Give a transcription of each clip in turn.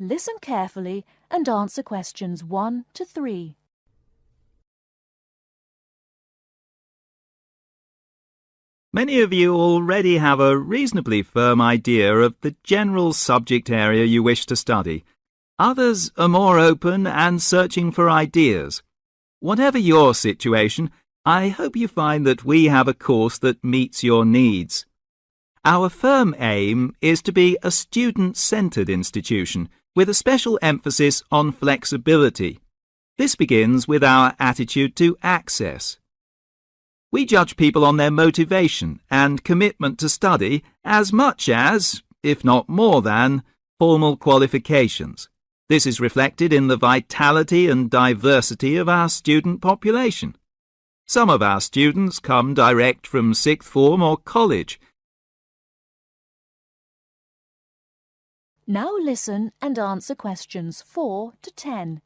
listen carefully and answer questions 1 to 3. Many of you already have a reasonably firm idea of the general subject area you wish to study. Others are more open and searching for ideas. Whatever your situation, I hope you find that we have a course that meets your needs. Our firm aim is to be a student-centred institution with a special emphasis on flexibility. This begins with our attitude to access. We judge people on their motivation and commitment to study as much as, if not more than, formal qualifications. This is reflected in the vitality and diversity of our student population. Some of our students come direct from sixth form or college. Now listen and answer questions 4 to 10.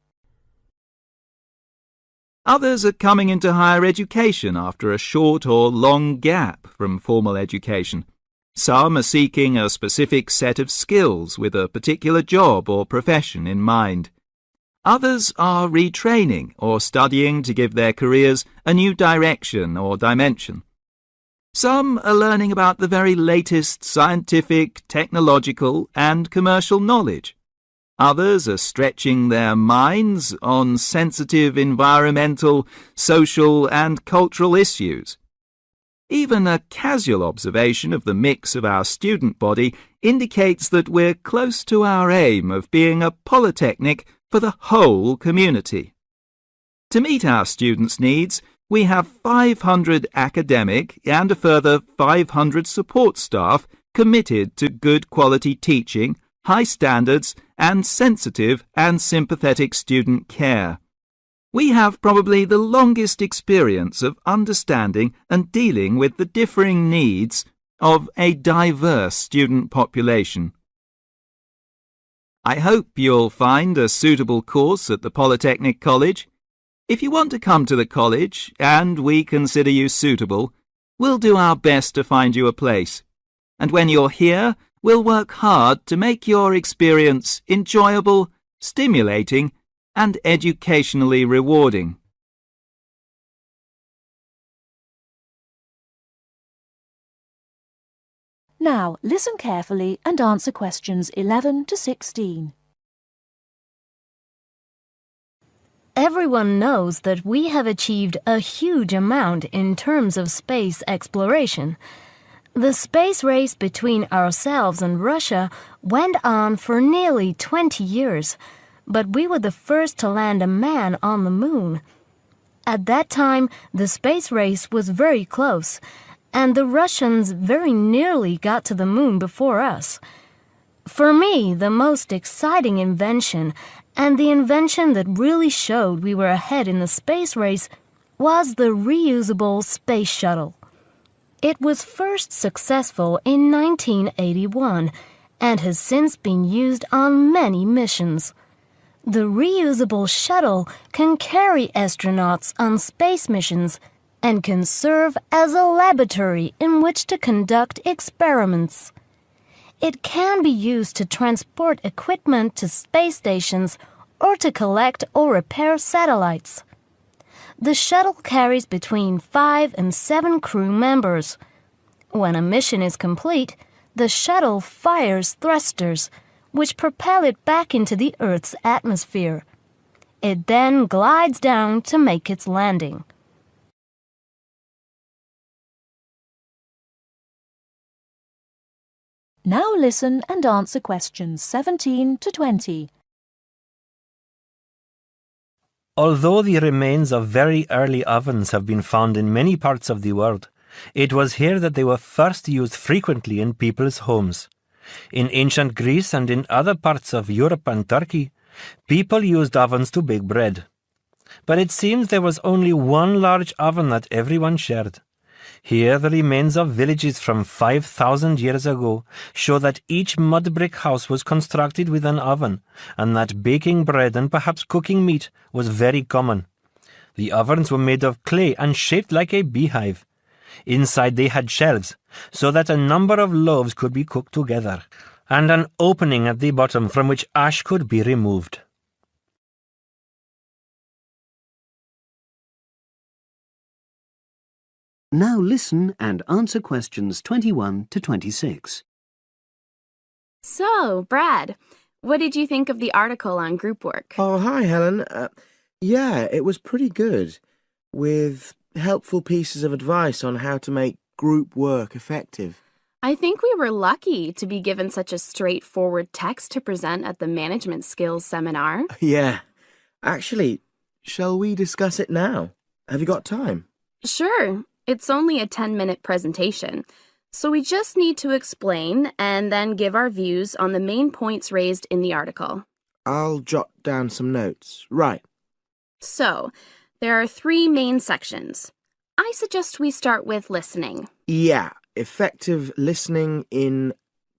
Others are coming into higher education after a short or long gap from formal education. Some are seeking a specific set of skills with a particular job or profession in mind. Others are retraining or studying to give their careers a new direction or dimension. Some are learning about the very latest scientific, technological and commercial knowledge. Others are stretching their minds on sensitive environmental, social and cultural issues. Even a casual observation of the mix of our student body indicates that we're close to our aim of being a polytechnic for the whole community. To meet our students' needs, we have 500 academic and a further 500 support staff committed to good quality teaching, high standards and sensitive and sympathetic student care. We have probably the longest experience of understanding and dealing with the differing needs of a diverse student population. I hope you'll find a suitable course at the Polytechnic College. If you want to come to the college and we consider you suitable, we'll do our best to find you a place. And when you're here, we'll work hard to make your experience enjoyable, stimulating, and educationally rewarding. Now listen carefully and answer questions 11 to 16. Everyone knows that we have achieved a huge amount in terms of space exploration. The space race between ourselves and Russia went on for nearly 20 years, but we were the first to land a man on the moon. At that time, the space race was very close, and the Russians very nearly got to the moon before us. For me, the most exciting invention, and the invention that really showed we were ahead in the space race, was the reusable space shuttle. It was first successful in 1981 and has since been used on many missions. The reusable shuttle can carry astronauts on space missions and can serve as a laboratory in which to conduct experiments. It can be used to transport equipment to space stations or to collect or repair satellites. The shuttle carries between 5 and 7 crew members. When a mission is complete, the shuttle fires thrusters, which propel it back into the Earth's atmosphere. It then glides down to make its landing. Now listen and answer questions 17 to 20. Although the remains of very early ovens have been found in many parts of the world, it was here that they were first used frequently in people's homes. In ancient Greece and in other parts of Europe and Turkey, people used ovens to bake bread. But it seems there was only one large oven that everyone shared. Here, the remains of villages from 5,000 years ago show that each mud brick house was constructed with an oven, and that baking bread and perhaps cooking meat was very common. The ovens were made of clay and shaped like a beehive. Inside they had shelves, so that a number of loaves could be cooked together. and an opening at the bottom from which ash could be removed. Now listen and answer questions 21 to 26. So, Brad, what did you think of the article on group work? Oh, hi, Helen. Yeah, it was pretty good, with helpful pieces of advice on how to make group work effective. I think we were lucky to be given such a straightforward text to present at the management skills seminar. Yeah. Actually, shall we discuss it now? Have you got time? Sure, it's only a 10-minute presentation, so we just need to explain and then give our views on the main points raised in the article. I'll jot down some notes. Right. So, there are 3 main sections. I suggest we start with listening. Yeah, effective listening in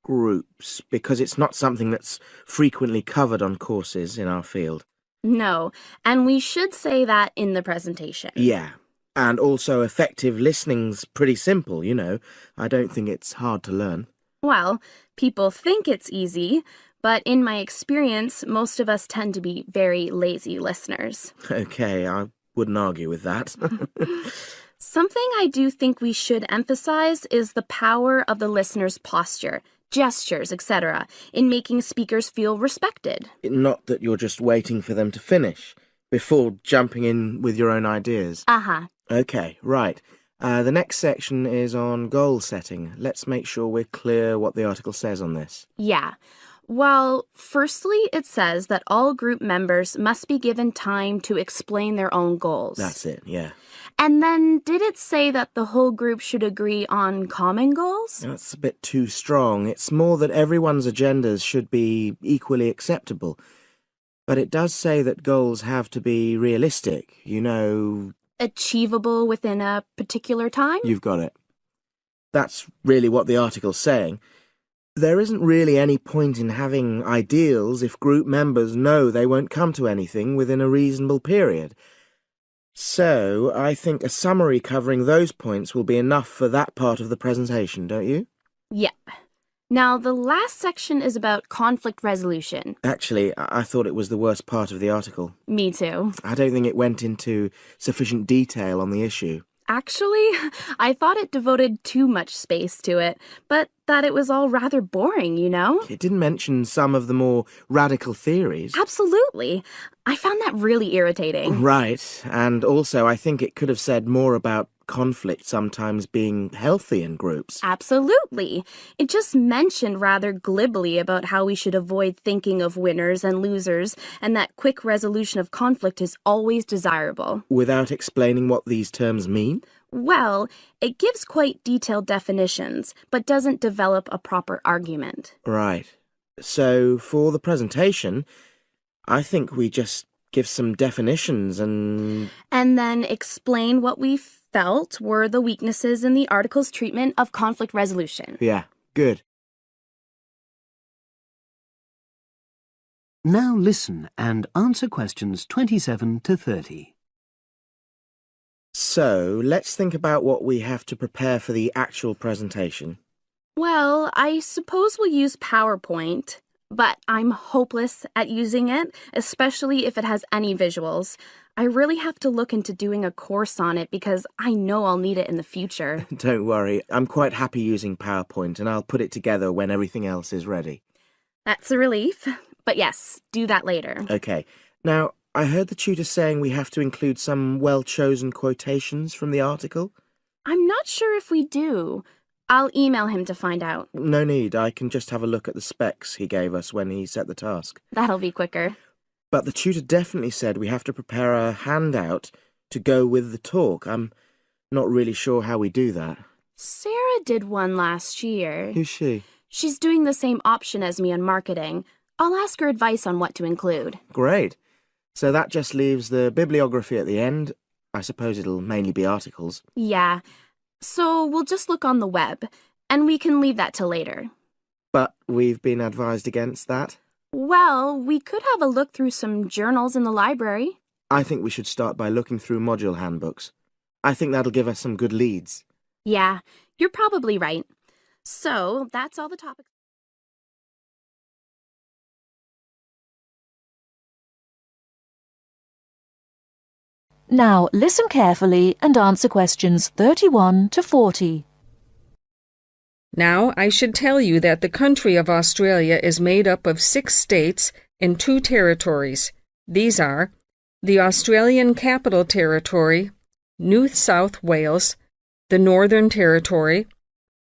groups, because it's not something that's frequently covered on courses in our field. No, and we should say that in the presentation. Yeah, and also effective listening's pretty simple, you know. I don't think it's hard to learn. Well, people think it's easy, but in my experience, most of us tend to be very lazy listeners. Okay, I wouldn't argue with that. Something I do think we should emphasize is the power of the listener's posture, gestures, etc., in making speakers feel respected. Not that you're just waiting for them to finish before jumping in with your own ideas. Uh-huh. Okay, right. The next section is on goal setting. Let's make sure we're clear what the article says on this. Yeah. Well, firstly, it says that all group members must be given time to explain their own goals. That's it, yeah. And then, did it say that the whole group should agree on common goals? That's a bit too strong. It's more that everyone's agendas should be equally acceptable. But it does say that goals have to be realistic, you know. Achievable within a particular time? You've got it. That's really what the article's saying. There isn't really any point in having ideals if group members know they won't come to anything within a reasonable period. So, I think a summary covering those points will be enough for that part of the presentation, don't you? Yeah. Now, the last section is about conflict resolution. Actually, I thought it was the worst part of the article. Me too. I don't think it went into sufficient detail on the issue. Actually, I thought it devoted too much space to it, but that it was all rather boring, you know? It didn't mention some of the more radical theories. Absolutely. I found that really irritating. Right, and also I think it could have said more about conflict sometimes being healthy in groups. Absolutely. It just mentioned rather glibly about how we should avoid thinking of winners and losers, and that quick resolution of conflict is always desirable. Without explaining what these terms mean? Well, it gives quite detailed definitions, but doesn't develop a proper argument. Right. So, for the presentation, I think we just give some definitions and then explain what we felt were the weaknesses in the article's treatment of conflict resolution. Yeah, good. Now listen and answer questions 27 to 30. So, let's think about what we have to prepare for the actual presentation. Well, I suppose we'll use PowerPoint, but I'm hopeless at using it, especially if it has any visuals. I really have to look into doing a course on it because I know I'll need it in the future. Don't worry, I'm quite happy using PowerPoint and I'll put it together when everything else is ready. That's a relief. But yes, do that later. Okay. Now, I heard the tutor saying we have to include some well-chosen quotations from the article. I'm not sure if we do. I'll email him to find out. No need, I can just have a look at the specs he gave us when he set the task. That'll be quicker. But the tutor definitely said we have to prepare a handout to go with the talk. I'm not really sure how we do that. Sarah did one last year. Who's she? She's doing the same option as me on marketing. I'll ask her advice on what to include. Great. So that just leaves the bibliography at the end. I suppose it'll mainly be articles. Yeah. So we'll just look on the web, and we can leave that till later. But we've been advised against that. Well, we could have a look through some journals in the library. I think we should start by looking through module handbooks. I think that'll give us some good leads. Yeah, you're probably right. So, that's all the topics. Now listen carefully and answer questions 31 to 40. Now, I should tell you that the country of Australia is made up of 6 states and 2 territories. These are the Australian Capital Territory, New South Wales, the Northern Territory,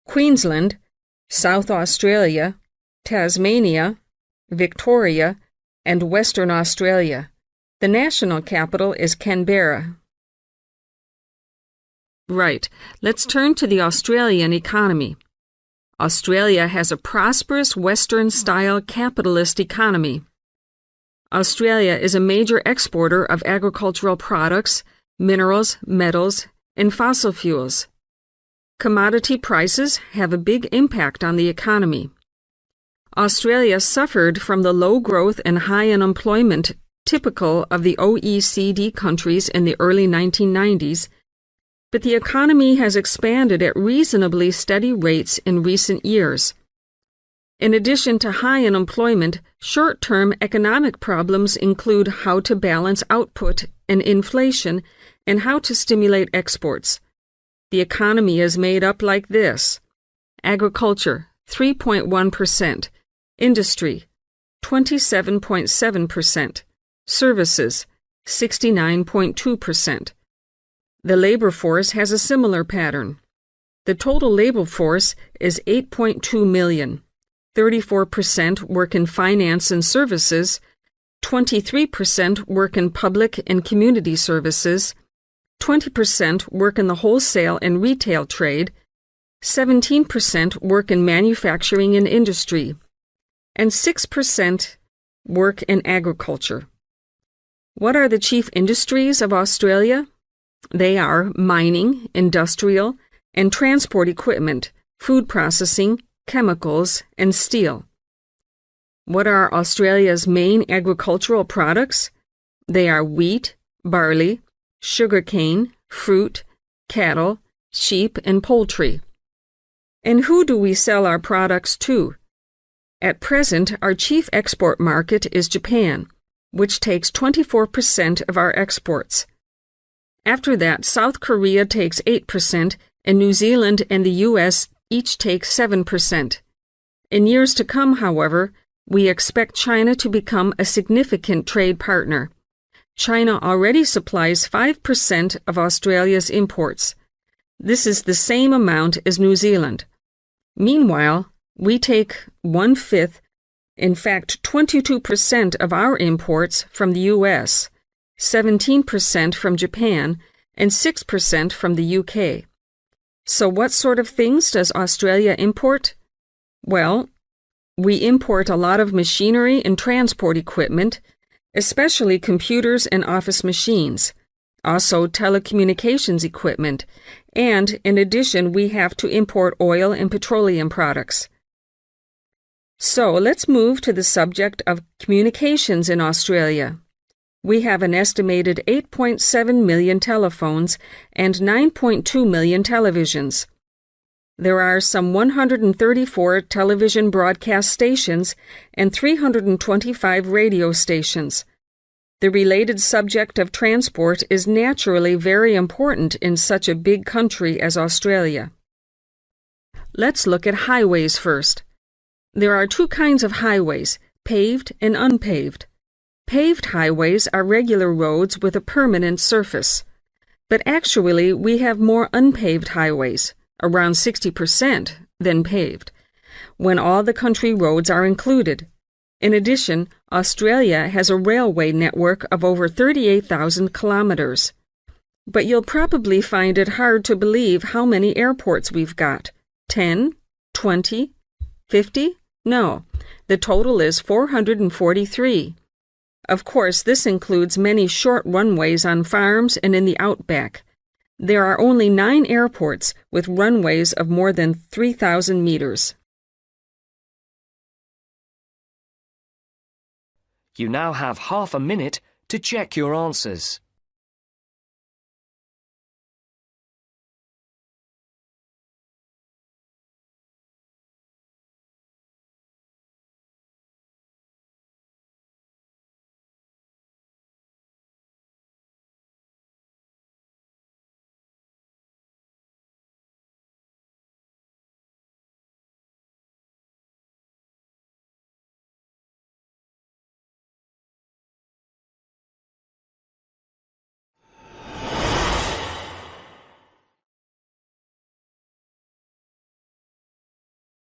Queensland, South Australia, Tasmania, Victoria, and Western Australia. The national capital is Canberra. Right, let's turn to the Australian economy. Australia has a prosperous Western-style capitalist economy. Australia is a major exporter of agricultural products, minerals, metals, and fossil fuels. Commodity prices have a big impact on the economy. Australia suffered from the low growth and high unemployment typical of the OECD countries in the early 1990s, but the economy has expanded at reasonably steady rates in recent years. In addition to high unemployment, short-term economic problems include how to balance output and inflation and how to stimulate exports. The economy is made up like this: agriculture, 3.1%, industry, 27.7%, services, 69.2%. The labor force has a similar pattern. The total labor force is 8.2 million. 34% work in finance and services, 23% work in public and community services, 20% work in the wholesale and retail trade, 17% work in manufacturing and industry, and 6% work in agriculture. What are the chief industries of Australia? They are mining, industrial, and transport equipment, food processing, chemicals, and steel. What are Australia's main agricultural products? They are wheat, barley, sugarcane, fruit, cattle, sheep, and poultry. And who do we sell our products to? At present, our chief export market is Japan, which takes 24% of our exports. After that, South Korea takes 8%, and New Zealand and the U.S. each take 7%. In years to come, however, we expect China to become a significant trade partner. China already supplies 5% of Australia's imports. This is the same amount as New Zealand. Meanwhile, we take 1/5, in fact 22% of our imports from the U.S., 17% from Japan, and 6% from the UK. So what sort of things does Australia import? Well, we import a lot of machinery and transport equipment, especially computers and office machines, also telecommunications equipment, and in addition we have to import oil and petroleum products. So let's move to the subject of communications in Australia. We have an estimated 8.7 million telephones and 9.2 million televisions. There are some 134 television broadcast stations and 325 radio stations. The related subject of transport is naturally very important in such a big country as Australia. Let's look at highways first. There are 2 kinds of highways, paved and unpaved. Paved highways are regular roads with a permanent surface. But actually, we have more unpaved highways, around 60%, than paved, when all the country roads are included. In addition, Australia has a railway network of over 38,000 kilometers. But you'll probably find it hard to believe how many airports we've got. 10? 20? 50? No, the total is 443. Of course, this includes many short runways on farms and in the outback. There are only 9 airports with runways of more than 3,000 meters. You now have half a minute to check your answers.